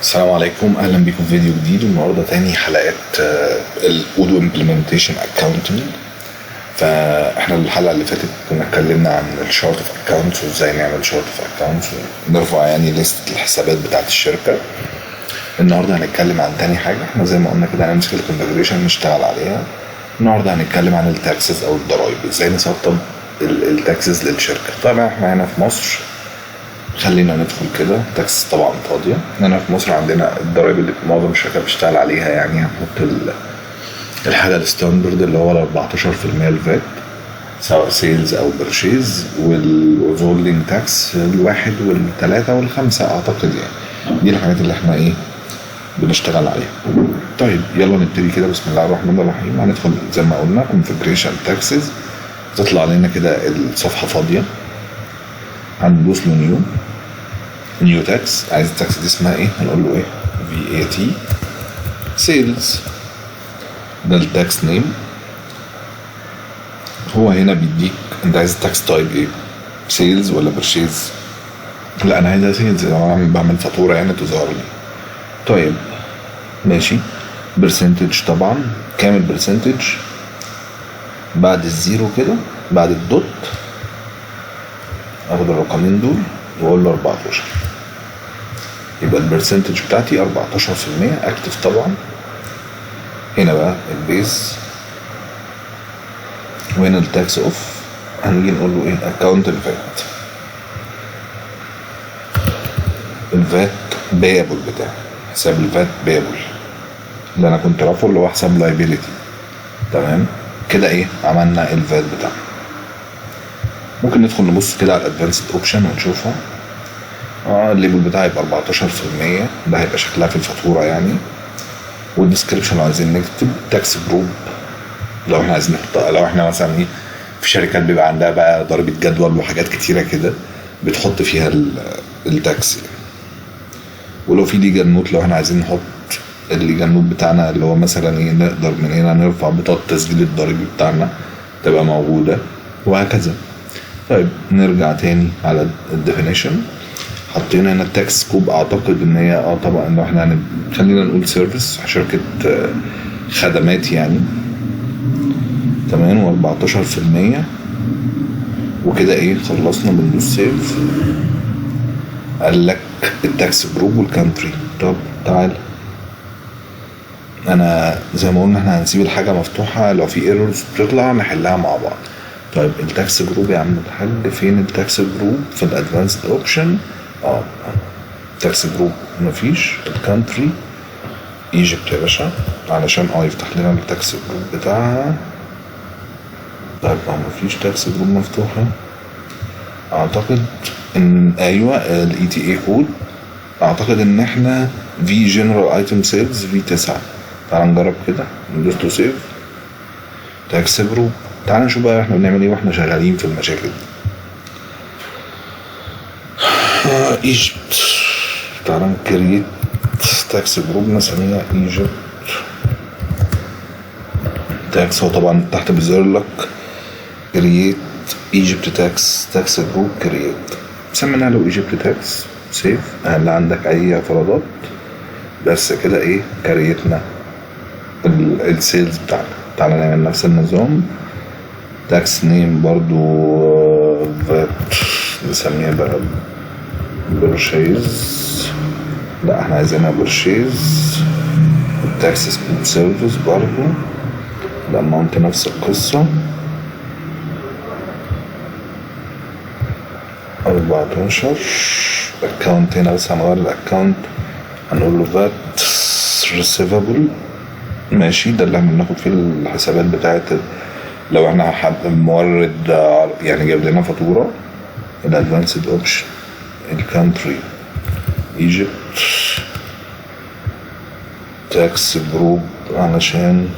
السلام عليكم، اهلا بكم في فيديو جديد. النهارده تاني حلقات الاودو امبلمنتيشن اكاونتنج. فاحنا الحلقه اللي فاتت كنا اتكلمنا عن الشارت اوف اكاونتس وازاي نعمل شارت اوف اكاونتس ونرفع يعني ليست الحسابات بتاعه الشركه. النهارده هنتكلم عن تاني حاجه. احنا زي ما قلنا كده هنمسك الكونفيجريشن نشتغل عليها. النهارده هنتكلم عن التاكسز او الضرايب، ازاي نسطب التاكسز للشركه. طبعا احنا هنا في مصر، خلينا ندخل كده. تاكس طبعا فاضيه. هنا في مصر عندنا الضرايب اللي معظم الشركات بتشتغل عليها، يعني هنحط الحاجه الستاندرد اللي هو ال 14% الفات سواء سيلز او برشيز، والوزولينج تاكس الواحد والثلاثه والخمسه اعتقد. يعني دي الحاجات اللي احنا بنشتغل عليها. طيب يلا نبتدي كده. بسم الله الرحمن الرحيم. هندخل زي ما قلنا configuration taxes. تطلع لنا كده الصفحه فاضيه، هندوس له نيو تاكس. عايز التاكس دي اسمها ايه؟ هنقول له VAT سيلز. ده التاكس نيم. هو هنا بيديك انت عايز التاكس تايب ايه؟ سيلز ولا برشيز؟ لا انا عايزها سيلز، انا بعمل فاتوره يعني تظهر لي. طيب ماشي. برسنتج طبعا. كام البرسنتج؟ بعد الزيرو كده، بعد الدوت اخد الرقمين دول واقول له 14. يبقى البرسنتج بتاعتي 14%. اكتف طبعا. هنا بقى البيز، وهنا التاكس اوف. هنيجي نقول له اكونت الفات بيابل بتاعي، حساب الفات بيابل اللي انا كنت رافعه اللي هو حساب لايبيليتي. تمام كده. عملنا الفات بتاعنا. ممكن ندخل نبص كده على الادفانسد اوبشن ونشوفها. الليبل بتاعي يبقى 14%. ده هيبقى شكلها في الفاتوره يعني. والديسكريبشن لو عايزين نكتب تاكس جروب، لو احنا عايزين نحطها، لو احنا مثلا في شركات بيبقى عندها بقى ضريبه جدول وحاجات كتيره كده بتحط فيها التاكس. ولو في ليجال نوت، لو احنا عايزين نحط الليجال نوت بتاعنا اللي هو مثلا نقدر من هنا نرفع بطاقه تسجيل الضريبي بتاعنا تبقى موجوده، وهكذا. طيب نرجع تاني على الديفينيشن. حطينا هنا التاكس كوب. اعتقد ان هي طبعا لو احنا خلينا نقول سيرفيس، شركه خدمات يعني. تمام. و14%. وكده خلصنا. بندوس سيف. قال لك التاكس جروب والكانتري. طب تعال، انا زي ما قلنا احنا هنسيب الحاجه مفتوحه، لو في ايرورز بتطلع نحلها مع بعض. طيب التاكس جروب يا عم الحاج، فين التاكس جروب؟ في الادفانسد اوبشن. تاكس جروب مفيش. الكانتري ايجيبت يا باشا، علشان يفتح لنا التاكس جروب بتاعها. طيب مفيش تاكس جروب مفتوحه. اعتقد ان الاي تي اي كود. اعتقد ان احنا في جنرال ايتم سيلز في 9. تعال نجرب كده. ندوس تو سيف. تاكس جروب. تعال نشوف بقى احنا بنعمل ايه واحنا شغالين في المشاكل دي. ايجيبت. تعال نكريت تاكس جروب نسميها ايجيبت تاكس. هو طبعا تحت بيظهر لك كرييت ايجيبت تاكس جروب كرييت. سميناها له ايجيبت تاكس. سيف. هل عندك اي اعتراضات؟ بس كده كريتنا السيلز بتاعنا. تعالى نعمل نفس النظام. تاكس نيم برضو فات نسميها بقى برشيز. لا احنا عايزينها برشيز. التاكس سكوب سيرفيس برضو الاماونت نفس القصة. 14. الاكونت هنا بس هنغير الاكونت، هنقول له فات ريسيفابل. ماشي. ده اللي احنا بناخد فيه الحسابات بتاعت لو احنا مورد يعني جايب لنا فاتوره. الادفانسد اوبشن الكانتري ايجيبت تاكس جروب، علشان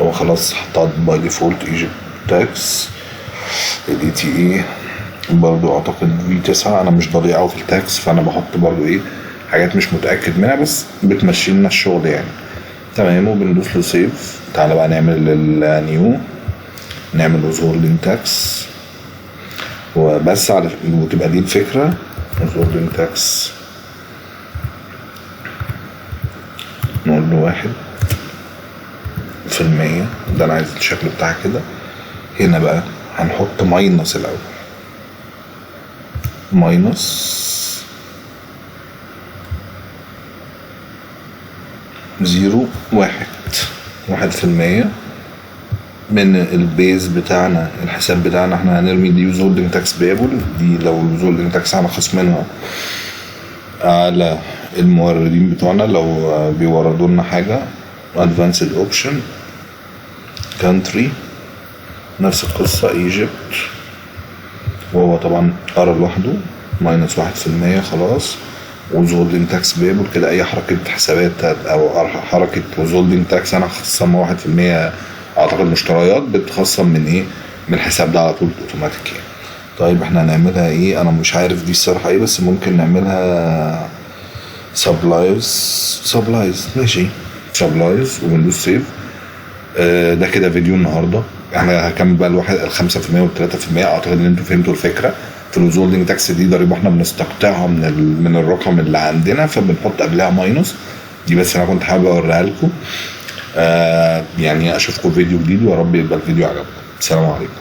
هو خلاص حطها باي ديفولت ايجيبت تاكس. الاي تي اي برضو اعتقد في 9. انا مش ضريع قوي في التاكس، فانا بحط برضو حاجات مش متاكد منها بس بتمشي لنا الشغل يعني. تمام. وبندوس له سيف. تعالى بقى نعمل النيو، نعمل وزولينج تاكس وبس. وتبقى دي الفكره. وزولينج تاكس نقول له 1%. ده انا عايز الشكل بتاعها كده. هنا بقى هنحط ماينس الاول، ماينس 1% من البيز بتاعنا. الحساب بتاعنا احنا هنرمي دي وزولدنج تاكس بيبل، دي لو الوزولدنج تاكس احنا خصمينها على الموردين بتوعنا لو بيوردوا لنا حاجة. advanced option country نفس القصة Egypt، وهو طبعا قرا لوحده ماينس 1%. خلاص. وزولدنج تاكس بيبل كده اي حركة حسابات او حركة وزولدنج تاكس انا خصمها 1%. اعتقد مشتريات بتخصم من ايه؟ من الحساب ده على طول اوتوماتيك يعني. طيب احنا هنعملها ايه؟ انا مش عارف دي الصراحة ايه، بس ممكن نعملها سبلايز. ماشي سبلايز وبندوس سيف. ده كده فيديو النهارده. احنا هكمل بقى ال5% وال3%. اعتقد ان انتوا فهمتوا الفكره. في الوزولدنج تاكس دي ضريبه احنا بنستقطعها من الرقم اللي عندنا، فبنحط قبلها ماينس. دي بس انا كنت حابب اوريها لكم. يعني اشوفكم فيديو جديد، ويا رب يبقى الفيديو عجبكم. السلام عليكم.